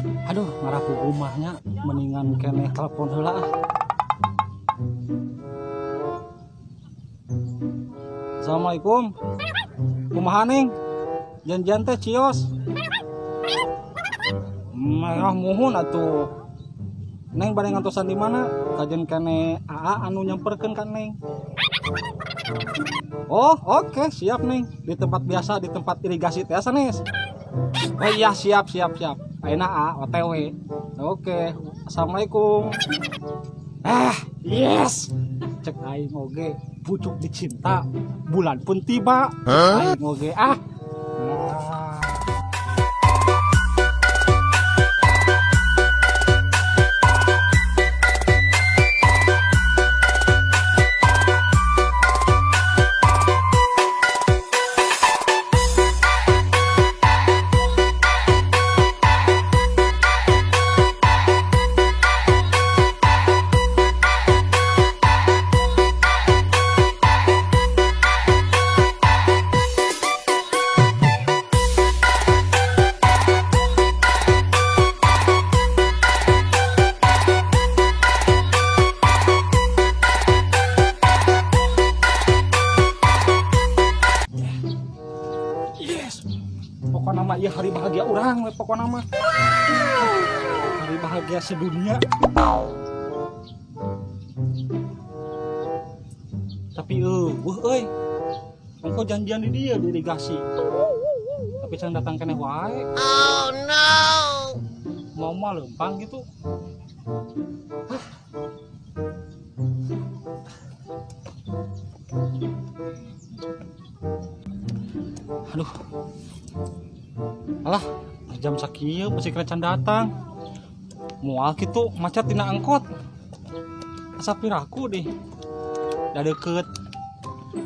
Aduh, ngarapu rumahnya mendingan keneh telepon heula ah. Assalamualaikum. Kumaha ning? Janjian teh cios. Merah muhun atuh. Neng bade ngantosan di mana? Kajen kene AA anu nyamperkeun ka Neng. Oh, oke, siap Neng. Di tempat biasa, di tempat irigasi teh sanes. Oh iya, siap. Ayeuna A OTW. Oke. Assalamualaikum. Yes. Cek aing oge pucuk dicinta. Bulan pun tiba. Aing oge pokoknya nama iya hari bahagia orang, pokoknya nama hari bahagia sedunia. Tapi engkau janjian di dia di irigasi, tapi jangan datang kene wae. Oh no, mau lempang gitu. Aduh, alah jam sakieu masih kerecan datang. Moal gitu macet tina angkot. Asa piraku deh. Da deket.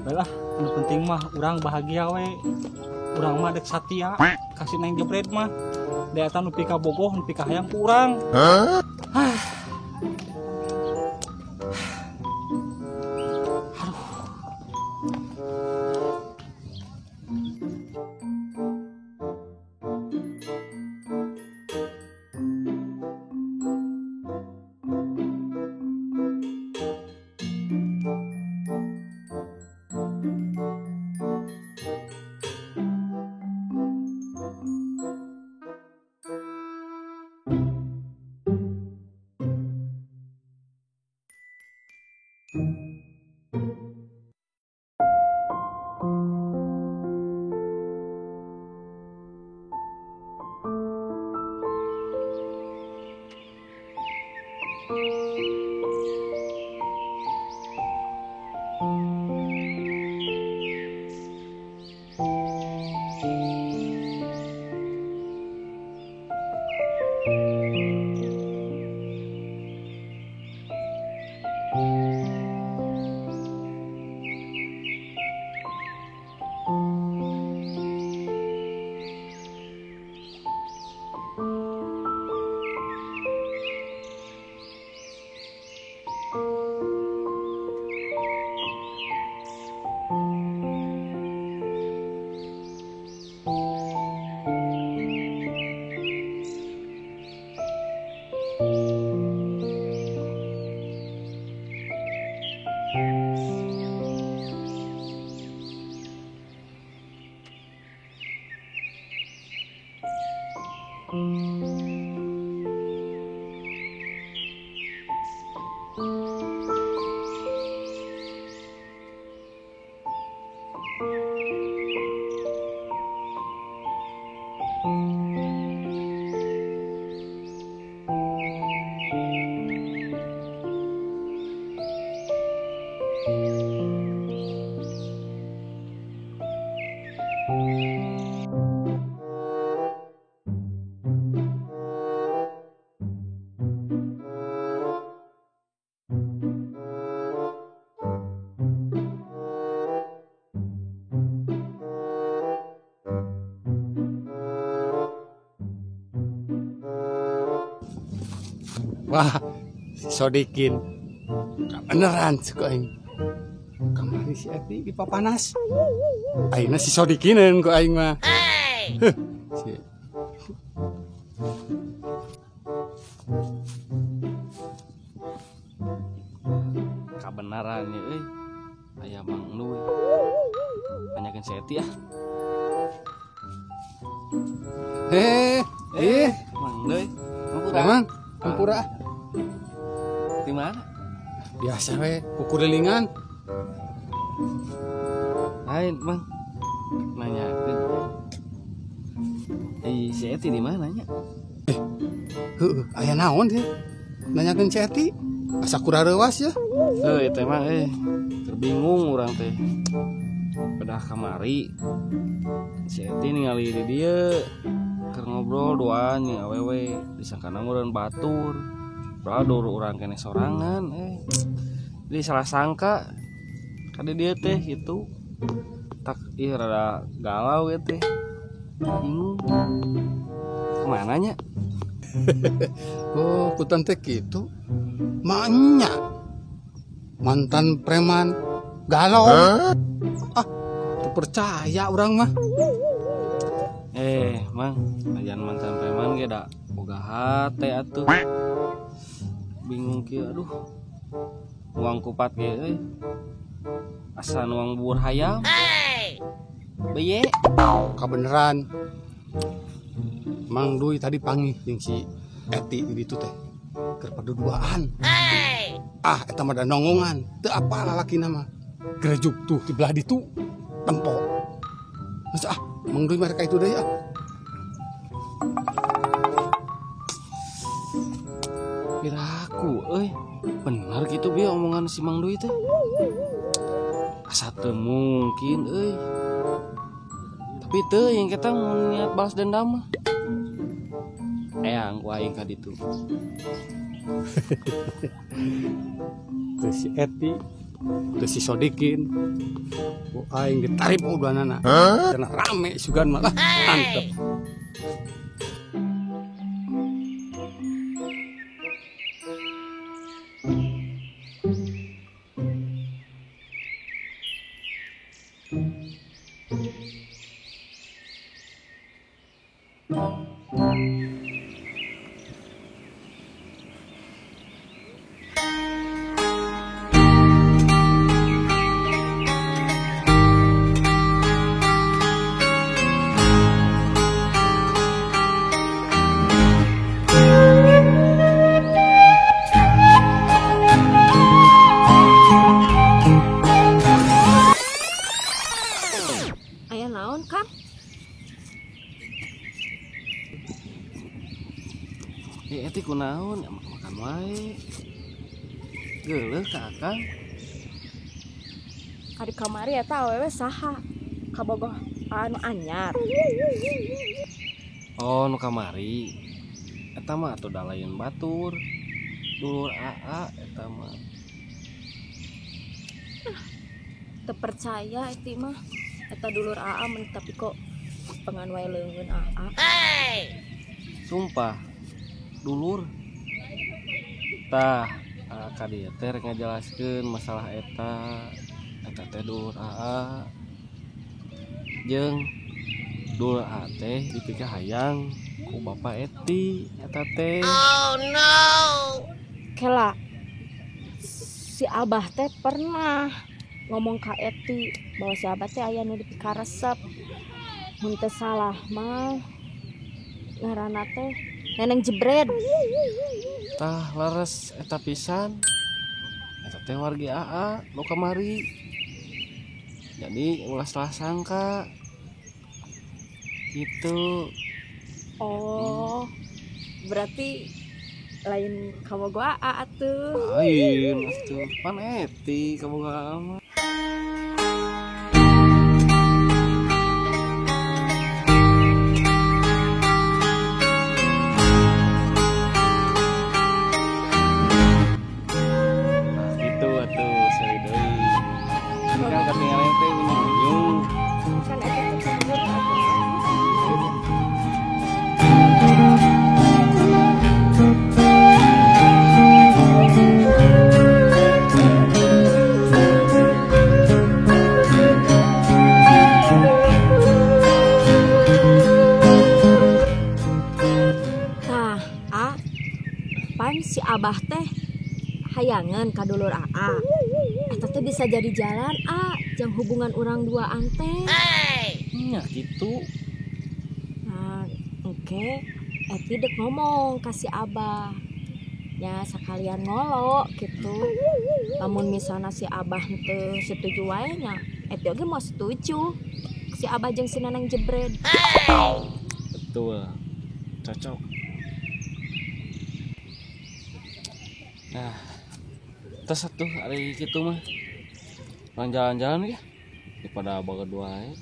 Baiklah, anu penting mah urang bahagia we. Urang mah dek satia. Kasih Neng jebret mah. Da eta nu pika bogoh nu pika hayang ku urang. Wah, si Sodikin beneran suka aing. Kamari si Eti di papanas. Aina si Sodikinen ku aing mah. Si Kabenarannya aya Mang Nui. Tanyakeun si Eti ah. Mang Nui. Emang Ampura Di mana? biasa we ukur lilingan. Lain, Mang. Nanyakeun. Si Eti di mana nya? Aya naon sih? Nanyakeun si Eti. Asa kurarewas ya. Itu emang terbingung orang teh. Pedah kamari. Si Eti ningali di dia keur ngobrol doan yang awewe disangkana ngeureun batur. Padahal urang kene sorangan Jadi salah sangka kada dia teh gitu. Tak rada galau ya teh. Bingung. Kemana nya? Oh, kutan teh gitu. Maknya mantan preman galau. Tuh percaya orang mah. Mang, ajan mantan preman ge da boga hate atuh. Bingung kieu aduh. Uang kupat ge asa nuang bubur hayam. Beye. Kabeneran. Mang Dui tadi panggil jeung si Eti di ditu teh. Keur paduduaan. Eta mah da nongongan. Teu apa lalaki nama. Gerejuk tuh di belah ditu. Tempo. Masa Mang Dui mereka itu deui Piraku bener gitu bieu omongan si Mang Dui teh. Asa teu mungkin Tapi teu yang kita mau niat balas dendam mah. Eyang ku aing ka ditu. Teu si Eti, teu si Sodikin. Ku aing ditarip udanana. Karena rame sugan malah antep. Eti kunaon makan wae. Geuleuh ka Akang. Kadi kamari eta awewe saha? Kabogoh anu anyar. Oh, nu kamari. Eta mah atuh da lain batur. Dulur AA eta mah. Teu percaya Eti mah. Eta dulur AA men tapi kok pengan wae leungeun AA. Sumpah. Dulur. Tah, ka dieu teh rek ngajelaskeun masalah eta. Eta teh dulur AA. Jeung dulur AA teh dipikir hayang ku Bapak Eti eta teh. Oh no. Kela. Si Abah teh pernah ngomong ka Eti bahwa si Abah teh aya nu dipikaresep. Mun teu salah mah ngaranna teh Neneng Jebred. Tah leres eta pisan. Eta teh wargi AA nu kamari. Jadi ulah salah sangka. Gitu. Oh. Berarti lain kabogoh AA atuh. Lain atuh. Pan Eti kabogoh AA mah. Kan Eti teh jujur atuh. pan si Abah teh hayangan ka dulur AA. Eta teh bisa jadi jalan jang hubungan orang duaan teh. Nya gitu. Nah, oke. Eti dek ngomong ka si Abah. Ya sekalian ngolo gitu. Namun misalnya si Abah teu setuju wae nya, Eti oge mau setuju. Si Abah jeung si Neneng Jebret. Betul. Cocok. Nah, terus satu hari gitu mah. Orang jalan-jalan ya. Daripada abah kedua ya.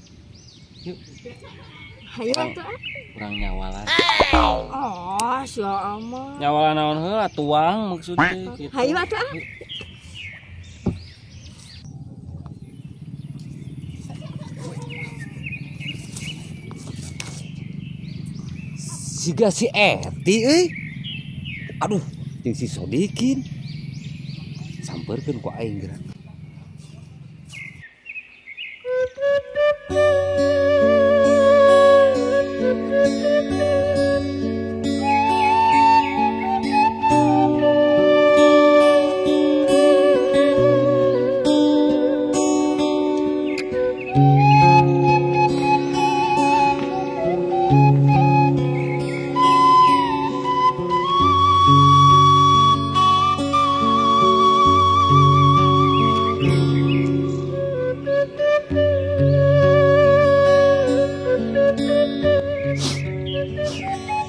Yuk, Hayu atuh kurang nyawalan. Oh, sia aman. Nyawalan naon heula tuang maksudnya gitu. Hayu atuh Siga si Eti aduh jeung si Sodikin sampeurkeun ku aing geura.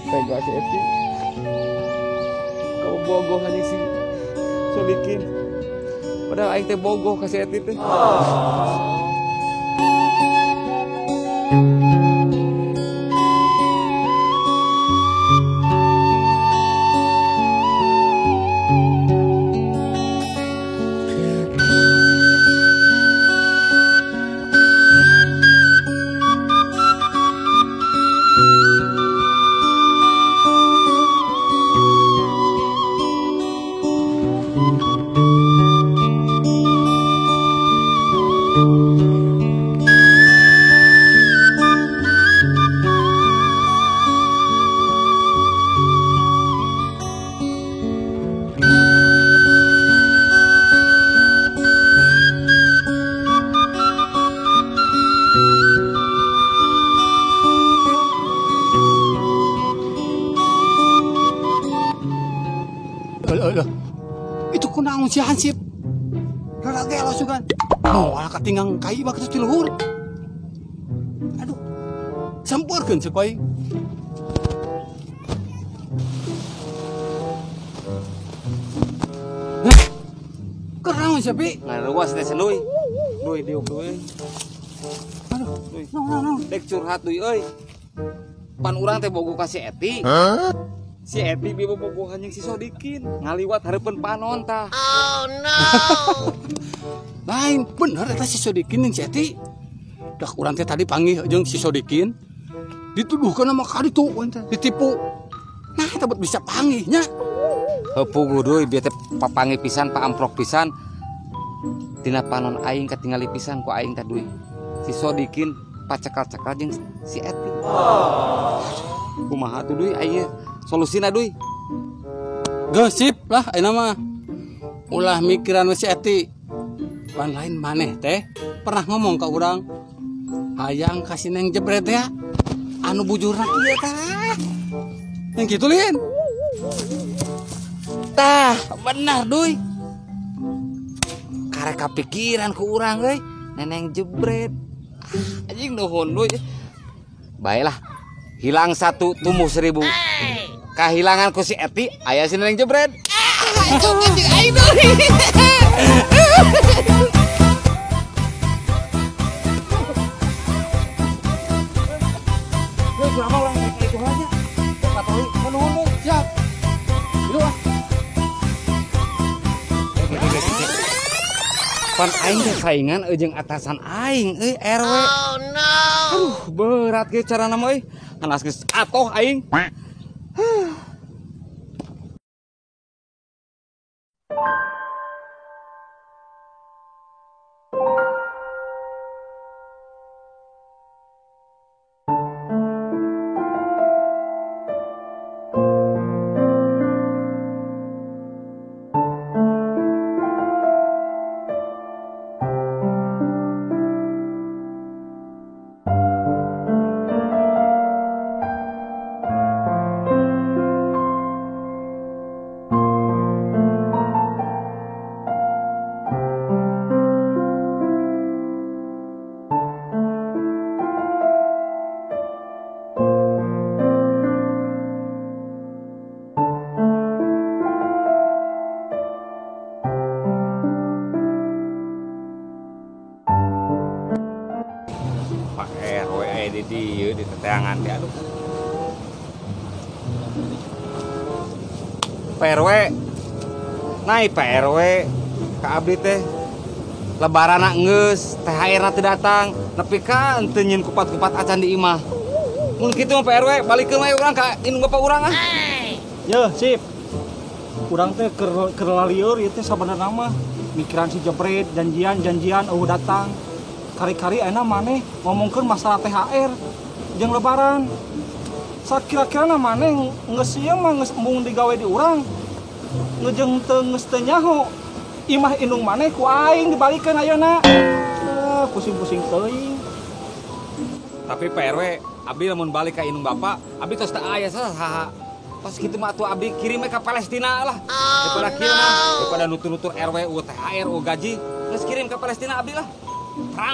Tega si Eti. Kamu bogoh aja si Sodikin. Padahal aing teh bogoh ka si Eti teh. Itu kunaon si Hansip? Rada gelo sugan. Moal katinggang kai bak ti luhur. Aduh. Sampurkeun si koi. Keraon si Pi? Ngaruas teh senduy. Duy diuk duy. Aduh. Duy. No. Dek curhat duy euy. Pan urang teh bogoh ka si Eti. Si Eti bibogohan jeung si Sodikin ngaliwat hareupeun panon tah. Lain bener eta si Sodikin jeung si Eti. Dah urang teh tadi panggih jeung si Sodikin. Dituduhkeun sama kaditu ditipu. Nah, eta bisa panggihnya. Heupuguh duy bieu teh papangi pisan paamprok pisan. Tina panon aing katingali pisan ku aing teh duy. Si Sodikin pacekal-cekal jeung si Eti. Kumaha tuh duy aing solusina duy. Gosip lah ayeuna mah. Ulah mikiran si Eti. Pan lain maneh teh pernah ngomong ka urang. Hayang kasih Neng Jebret ya. Anu bujurna ieu tah. Yang kitu lin. Tah, benar duy. Karek kapikiran ku urang euy, Neneng Jebret. Anjing nuhun duy. Baiklah. Hilang satu tumbuh 1000. Kahilangan ku si Eti aya si Neneng Jebret. Itu anjing aing duy. Pan aing teh saingan jeung atasan aing RW. Oh no. Aduh, berat ge carana mah euy. Hanas geus atoh aing. teangan dia aduh. PRW naik PRW ka abdi teh lebaran geus THR na teu datang nepi ka teu nyeun kupat-kupat acan di imah mun kitu mah PRW balikeun we urang ka indung bapak urang ah. Ya sip urang teh keur lalieur ieu teh sabenerna mah mikiran si jebret janjian datang kari-kari enak maneh ngomongkeun masalah THR jeung lebaran sakira-kirana maneh geus ieu mah geus embung digawe di urang ngejeng geus teu nyaho imah indung maneh ku aing dibalikeun ayeuna pusing-pusing teuing. Tapi PRW abdi lamun balik ka indung bapak abdi tos teu aya saha pas kitu mah atuh abdi kirim ka Palestina lah daripada kieu mah daripada nutur-nutur RW THR gaji geus kirim ka Palestina abdi lah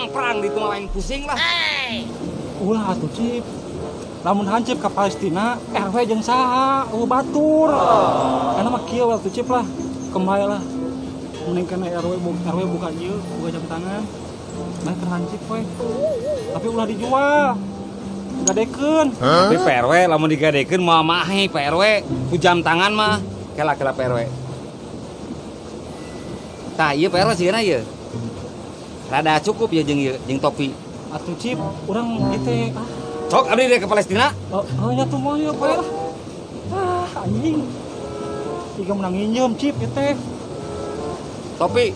perang di tengah lain pusing lah. Ulah atuh Cip lamun hancip ka Palestina RW jeung saha batur karena mah kieu waktu Cip lah kembali lah mending kana RW buka ieu buka jam tangan nah terhancip we tapi ulah dijual gadekeun. Tapi PRW lamun digadekeun moal mahe PRW ku jam tangan mah kela PRW tah ieu PRW sieuna ieu rada cukup ya jeung topi atuh Cip urang ieu sok abdi dia ke Palestina. Ya tuh mau ya pak anjing tiga menang injem Cip itu topi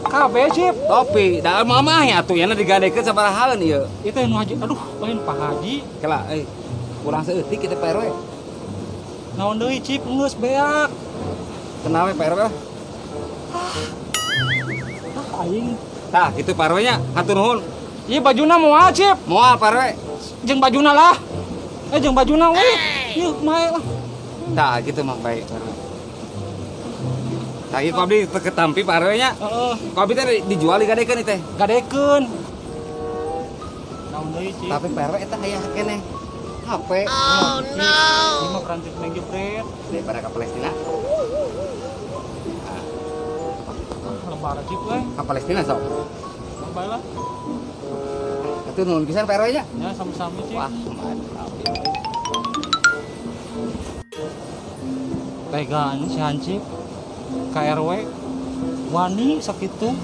KB Cip topi dah mama ya tuh yana digadekeun sabaraha ieu itu nu haji aduh lain Pak Haji kela kurang seeutik kita PRW naon deui Cip geus beak kenapa PRW lah anjing tah kitu PRW nya hatur nuhun ieu bajuna moal Cip moal PRW jeung bajuna lah jeung bajuna we ieu kumaha lah tah kitu mah bae tah ieu abdi teu ketampi PRW nya ku abdi teh dijual digadekeun ieu teh gadekeun naon deui Cip tapi PRW eta aya keneh HP oh no ieu mah perantik neng jebret daripada ke Palestina lebaran Cip we ke Palestina sok bae lah atuh nuhun pisan PRW nya ya sama-sama Cip wah mantap tegaan si Hancip KRW wani sakitu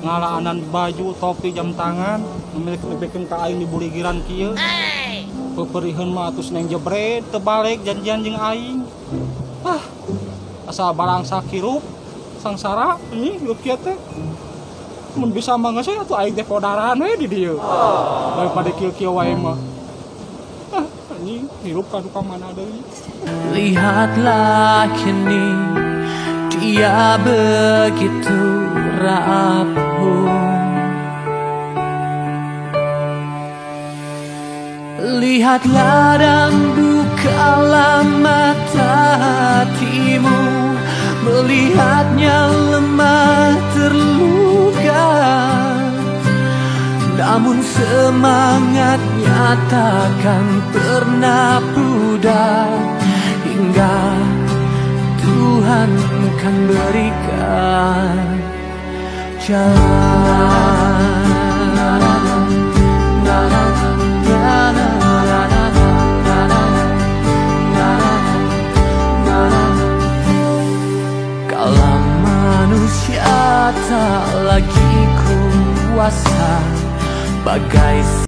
ngalaanan baju topi jam tangan memiliki ka aing di buligiran kieu peperiheun mah atus neng jebret teu balik janjian jeung aing asal barang sakirup sangsara ini geus kieu teh mun bisa mah geus atuh aing teh podaran we di dieu daripada kieu-kieu wae mah anjing hirup ka duka mana deui. Lihatlah kini dia begitu rapuh. Lihatlah dan bukalah mata hatimu, melihatnya lemah terluka, namun semangatnya takkan pernah pudar hingga Tuhan akan berikan jalan. Kalau manusia tak lagi kuasa bagai